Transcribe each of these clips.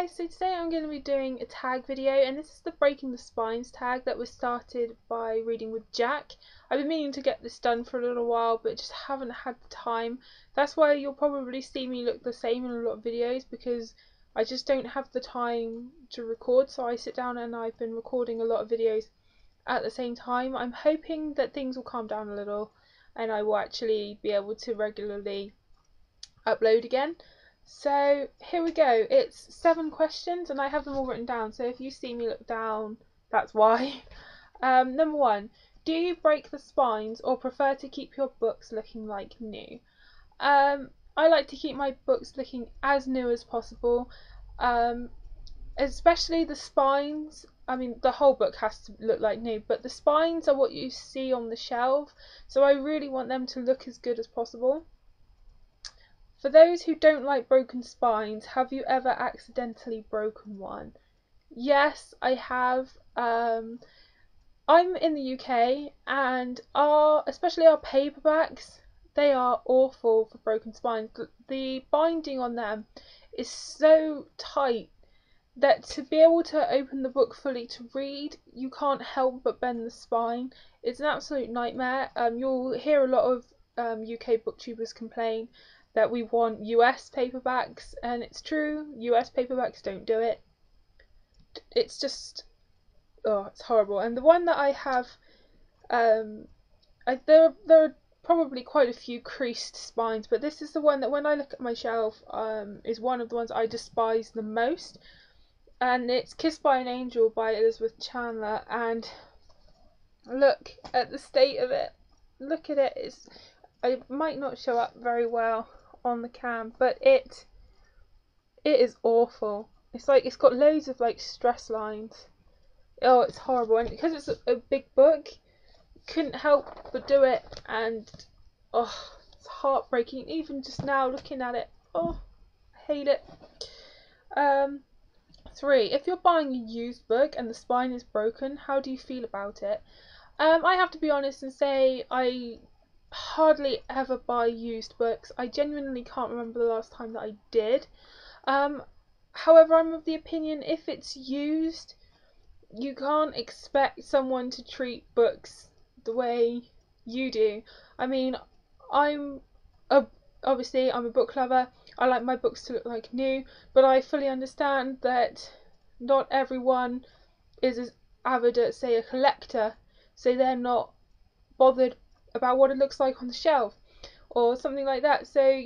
guys, so today I'm going to be doing a tag video, and this is the Breaking the Spines tag that was started by Reading with Jack. I've been meaning to get this done for a little while but just haven't had the time. That's why you'll probably see me look the same in a lot of videos, because I just don't have the time to record. So I sit down and I've been recording a lot of videos at the same time. I'm hoping that things will calm down a little and I will actually be able to regularly upload again. So here we go. It's 7 questions and I have them all written down, so if you see me look down, that's why. Number 1, do you break the spines or prefer to keep your books looking like new? I like to keep my books looking as new as possible, especially the spines. I mean, the whole book has to look like new, but the spines are what you see on the shelf, so I really want them to look as good as possible. For those who don't like broken spines, have you ever accidentally broken one? Yes, I have. I'm in the UK, and especially our paperbacks, they are awful for broken spines. The binding on them is so tight that to be able to open the book fully to read, you can't help but bend the spine. It's an absolute nightmare. You'll hear a lot of UK booktubers complain that we want US paperbacks, and it's true, US paperbacks don't do it. It's just, oh, it's horrible. And the one that I have, there are probably quite a few creased spines, but this is the one that when I look at my shelf, is one of the ones I despise the most. And it's Kissed by an Angel by Elizabeth Chandler, and look at the state of it. Look at it. It might not show up very well on the cam, but it is awful. It's like it's got loads of like stress lines. Oh, it's horrible, and because it's a big book, couldn't help but do it, and oh, it's heartbreaking. Even just now looking at it, oh, I hate it. 3, if you're buying a used book and the spine is broken, how do you feel about it? I have to be honest and say I hardly ever buy used books. I genuinely can't remember the last time that I did. However, I'm of the opinion if it's used, you can't expect someone to treat books the way you do. I mean, obviously I'm a book lover. I like my books to look like new, but I fully understand that not everyone is as avid as, say, a collector, so they're not bothered about what it looks like on the shelf or something like that. So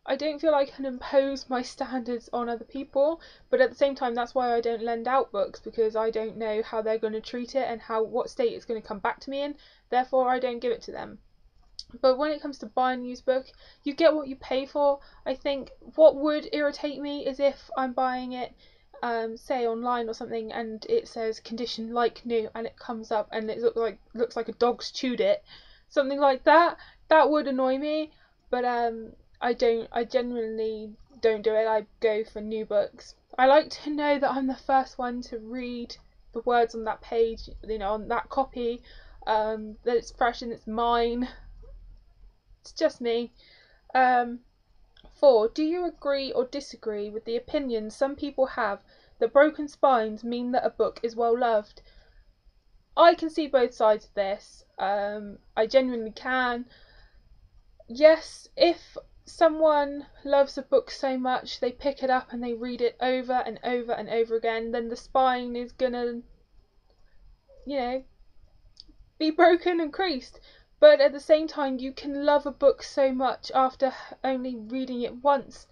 I don't feel like I can impose my standards on other people, but at the same time that's why I don't lend out books, because I don't know how they're going to treat it and what state it's going to come back to me in. Therefore I don't give it to them. But when it comes to buying a used book, you get what you pay for. I think what would irritate me is if I'm buying it, say online or something, and it says condition like new, and it comes up and it looks like a dog's chewed it, something like that. That would annoy me. But I genuinely don't do it. I go for new books. I like to know that I'm the first one to read the words on that page, on that copy, that it's fresh and it's mine. It's just me. 4, do you agree or disagree with the opinion some people have that broken spines mean that a book is well loved? I can see both sides of this. I genuinely can. Yes, if someone loves a book so much they pick it up and they read it over and over and over again, then the spine is gonna, be broken and creased. But at the same time, you can love a book so much after only reading it once,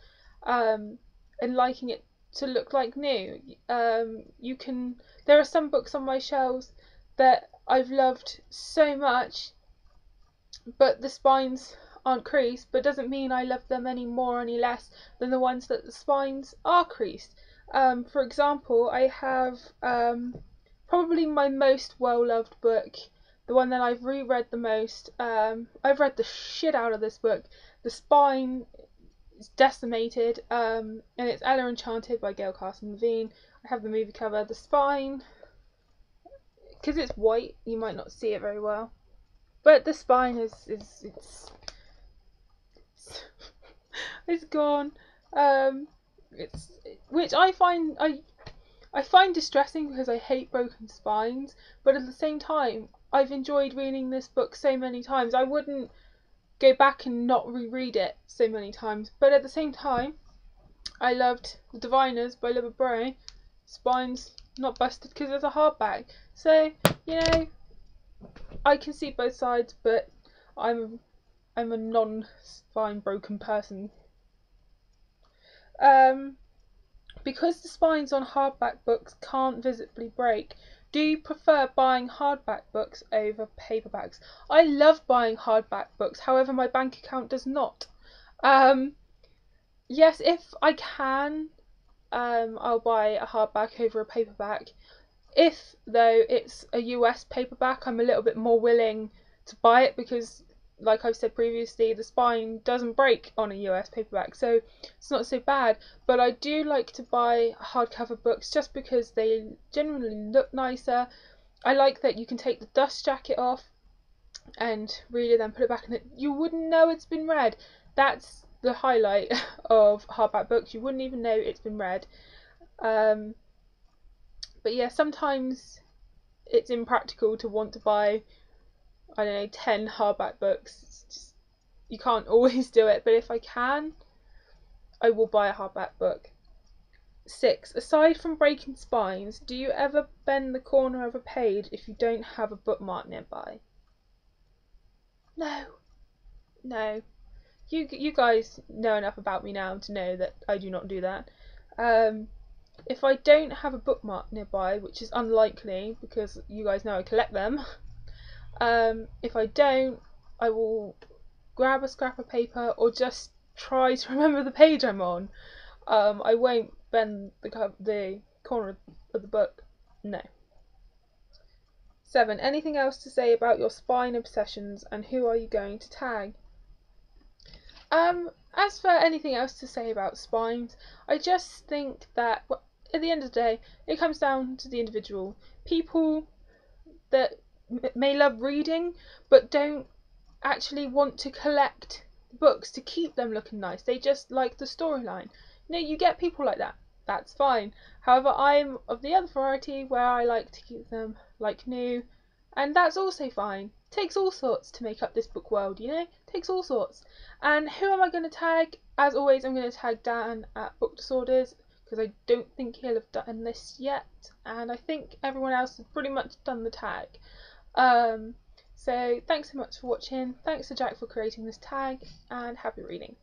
and liking it to look like new. There are some books on my shelves that I've loved so much, but the spines aren't creased, but doesn't mean I love them any more or any less than the ones that the spines are creased. For example, I have probably my most well-loved book, the one that I've reread the most. I've read the shit out of this book. The spine is decimated, and it's Ella Enchanted by Gail Carson Levine. I have the movie cover. The spine, because it's white, you might not see it very well, but the spine it's gone. which I find distressing because I hate broken spines, but at the same time I've enjoyed reading this book so many times. I wouldn't go back and not reread it so many times, but at the same time I loved The Diviners by Libba Bray. Spines not busted because it's a hardback. So, you know, I can see both sides, but I'm a non-spine broken person. Because the spines on hardback books can't visibly break, do you prefer buying hardback books over paperbacks? I love buying hardback books, however my bank account does not. Yes, if I can, I'll buy a hardback over a paperback. If, though, it's a US paperback, I'm a little bit more willing to buy it because, like I've said previously, the spine doesn't break on a US paperback, so it's not so bad. But I do like to buy hardcover books just because they generally look nicer. I like that you can take the dust jacket off and read it, then put it back, and you wouldn't know it's been read. That's the highlight of hardback books. You wouldn't even know it's been read. But yeah, sometimes it's impractical to want to buy, I don't know, 10 hardback books. It's just, you can't always do it, but if I can, I will buy a hardback book. 6. Aside from breaking spines, do you ever bend the corner of a page if you don't have a bookmark nearby? No. No. You guys know enough about me now to know that I do not do that. If I don't have a bookmark nearby, which is unlikely because you guys know I collect them, if I don't, I will grab a scrap of paper or just try to remember the page I'm on. I won't bend the corner of the book. No. 7. Anything else to say about your spine obsessions, and who are you going to tag? As for anything else to say about spines, I just think that, well, at the end of the day, it comes down to the individual. People that may love reading but don't actually want to collect books to keep them looking nice. They just like the storyline. You get people like that. That's fine. However, I'm of the other variety where I like to keep them like new, and that's also fine. Takes all sorts to make up this book world, takes all sorts. And who am I going to tag? As always, I'm going to tag Dan at Book Disorders because I don't think he'll have done this yet, and I think everyone else has pretty much done the tag. So thanks so much for watching. Thanks to Jack for creating this tag, and happy reading.